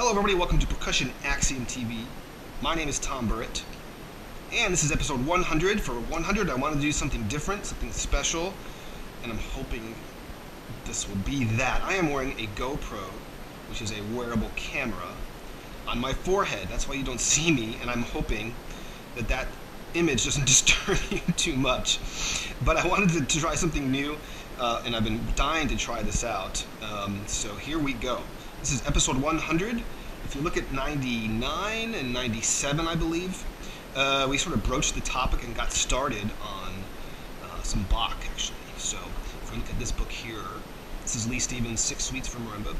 Hello everybody, welcome to Percussion Axiom TV. My name is Tom Burrett, and this is episode 100. For 100, I want to do something different, something special, and I'm hoping this will be that. I am wearing a GoPro, which is a wearable camera, on my forehead. That's why you don't see me, and I'm hoping that that image doesn't disturb you too much. But I wanted to try something new, and I've been dying to try this out. So here we go. This is episode 100. If you look at 99 and 97, I believe, we sort of broached the topic and got started on some Bach, actually. So if we look at this book here, this is Lee Stevens' 6 Suites for Marimba,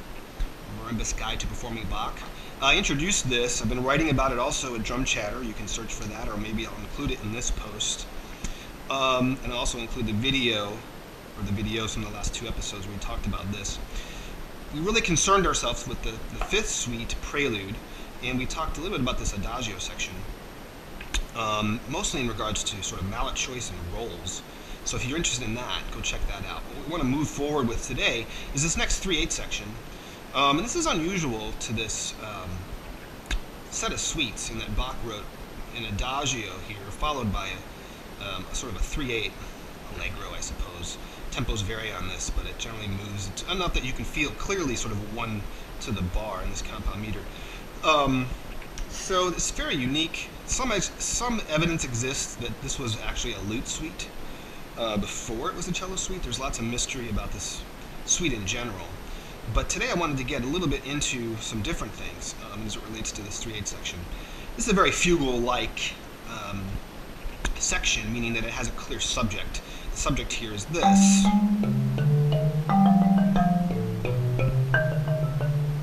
Marimba's Guide to Performing Bach. I introduced this. I've been writing about it also at Drum Chatter. You can search for that, or maybe I'll include it in this post. And I'll also include the video, or the videos from the last 2 episodes where we talked about this. We really concerned ourselves with the 5th suite, Prelude, and we talked a little bit about this Adagio section, mostly in regards to sort of mallet choice and rolls. So if you're interested in that, go check that out. What we want to move forward with today is this next 3/8 section. And this is unusual to this set of suites in that Bach wrote an Adagio here, followed by a sort of a 3/8 allegro, I suppose. Tempos vary on this, but it generally moves enough that you can feel clearly sort of one to the bar in this compound meter. So it's very unique. Some evidence exists that this was actually a lute suite before it was a cello suite. There's lots of mystery about this suite in general. But today I wanted to get a little bit into some different things as it relates to this 3/8 section. This is a very fugal-like section, meaning that it has a clear subject. The subject here is this.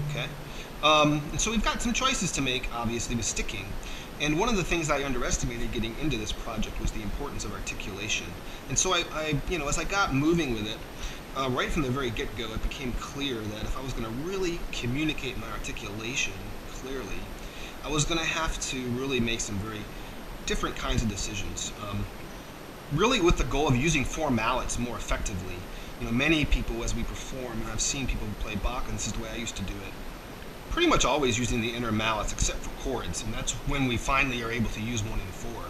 Okay? And so we've got some choices to make, obviously, with sticking. And one of the things I underestimated getting into this project was the importance of articulation. And so I as I got moving with it, right from the very get-go, it became clear that if I was going to really communicate my articulation clearly, I was going to have to really make some very different kinds of decisions. Really with the goal of using 4 mallets more effectively. Many people, as we perform, and I've seen people play Bach, and this is the way I used to do it, pretty much always using the inner mallets except for chords, and that's when we finally are able to use 1 and 4.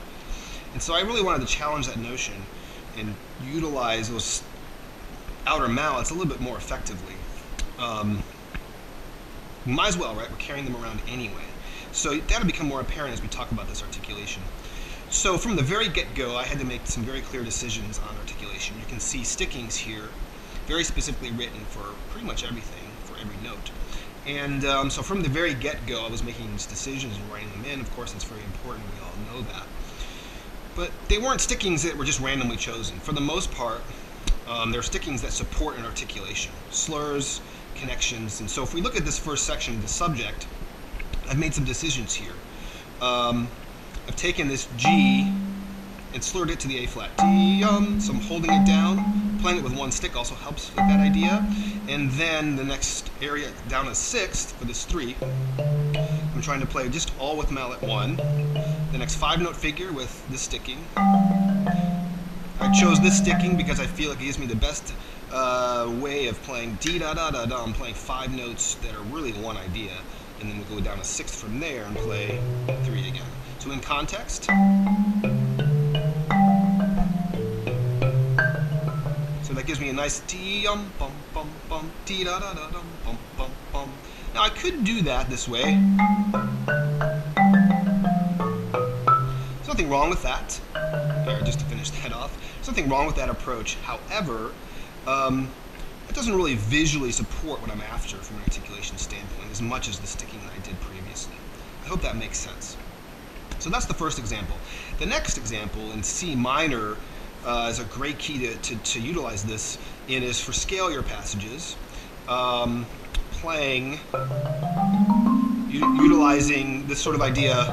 And so I really wanted to challenge that notion and utilize those outer mallets a little bit more effectively. We might as well, right? We're carrying them around anyway. So that'll become more apparent as we talk about this articulation. So from the very get-go, I had to make some very clear decisions on articulation. You can see stickings here, very specifically written for pretty much everything, for every note. And so from the very get-go, I was making these decisions and writing them in. Of course, it's very important. We all know that. But they weren't stickings that were just randomly chosen. For the most part, they're stickings that support an articulation, slurs, connections. And so if we look at this first section, the subject, I've made some decisions here. I've taken this G and slurred it to the A flat. So I'm holding it down. Playing it with 1 stick also helps with that idea. And then the next area down a 6th for this 3, I'm trying to play just all with mallet 1. The next 5-note figure with this sticking. I chose this sticking because I feel it gives me the best way of playing D-da-da-da-da. I'm playing 5 notes that are really one idea. And then we go down a 6th from there and play 3 again. So in context, so that gives me a nice dee-bum-bum-bum-bum, dee-da-da-da-dum-bum-bum-bum. Now I could do that this way. There's nothing wrong with that. There, just to finish that off. There's nothing wrong with that approach. However, it doesn't really visually support what I'm after from an articulation standpoint as much as the sticking that I did previously. I hope that makes sense. So that's the first example. The next example in C minor is a great key to utilize this in is for scalier passages, playing, utilizing this sort of idea,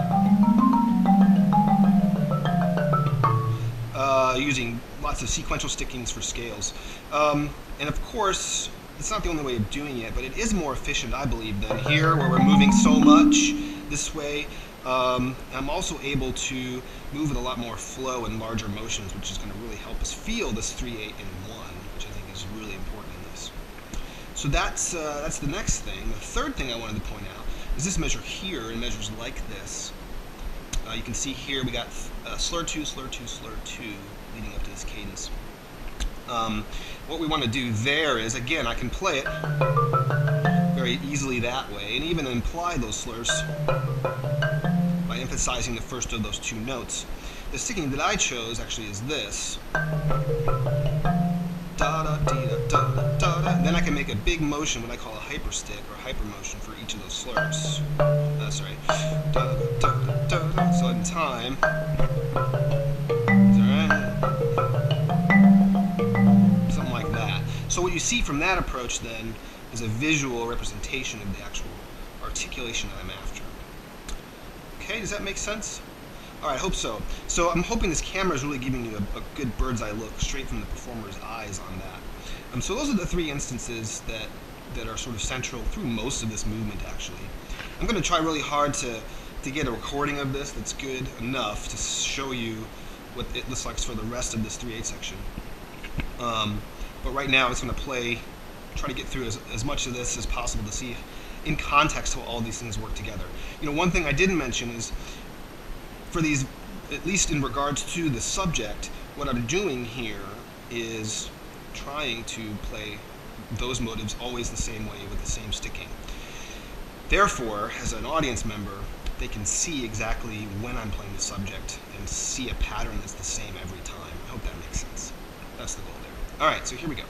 using lots of sequential stickings for scales. And of course, it's not the only way of doing it, but it is more efficient, I believe, than here, where we're moving so much this way. I'm also able to move with a lot more flow and larger motions, which is going to really help us feel this 3/8 in 1, which I think is really important in this. So that's the next thing. The third thing I wanted to point out is this measure here, and measures like this. You can see here we got slur 2, slur 2, slur 2 leading up to this cadence. What we want to do there is, again, I can play it very easily that way, and even imply those slurs by emphasizing the first of those two notes. The sticking that I chose actually is this. And then I can make a big motion, what I call a hyperstick or hypermotion for each of those slurs. That's right. So in time, something like that. So what you see from that approach then is a visual representation of the actual articulation that I'm after. Okay, does that make sense? All right, I hope so. So I'm hoping this camera is really giving you a good bird's eye look straight from the performer's eyes on that. So those are the three instances that are sort of central through most of this movement, actually. I'm going to try really hard to get a recording of this that's good enough to show you what it looks like for the rest of this 3/8 section. But right now, it's going to try to get through as much of this as possible to see in context how all these things work together. You know, one thing I didn't mention is, for these, at least in regards to the subject, what I'm doing here is trying to play those motives always the same way with the same sticking. Therefore, as an audience member, they can see exactly when I'm playing the subject and see a pattern that's the same every time. I hope that makes sense. That's the goal there. All right, so here we go.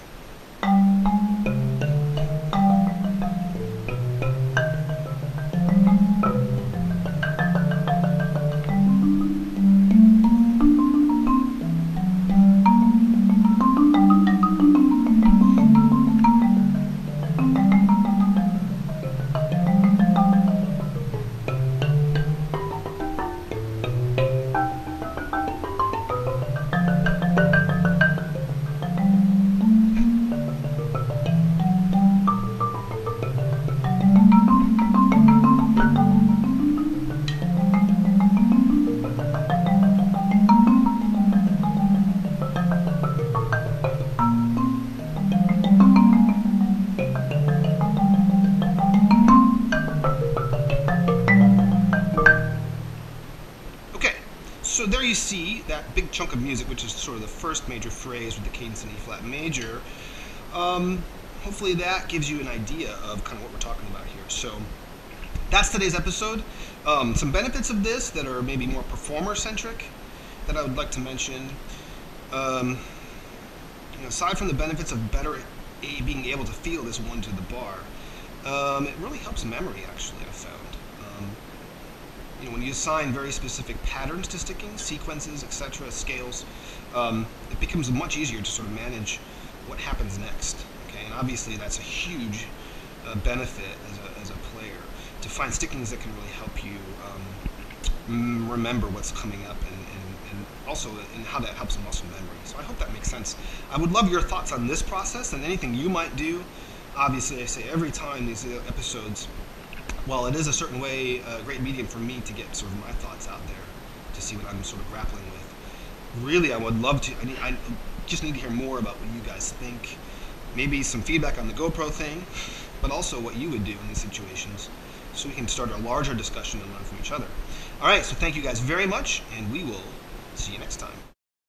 So there you see that big chunk of music, which is sort of the first major phrase with the cadence in E-flat major. Hopefully that gives you an idea of kind of what we're talking about here. So that's today's episode. Some benefits of this that are maybe more performer-centric that I would like to mention. Aside from the benefits of better being able to feel this one to the bar, it really helps memory, actually, I've found. When you assign very specific patterns to sticking, sequences, etc., scales, it becomes much easier to sort of manage what happens next. Okay, and obviously that's a huge benefit as a player, to find stickings that can really help you remember what's coming up, and also in how that helps muscle memory. So I hope that makes sense. I would love your thoughts on this process and anything you might do. Obviously, I say every time these episodes, while it is a certain way, a great medium for me to get sort of my thoughts out there, to see what I'm sort of grappling with. Really, I would love to, I just need to hear more about what you guys think. Maybe some feedback on the GoPro thing, but also what you would do in these situations, so we can start a larger discussion and learn from each other. All right, so thank you guys very much, and we will see you next time.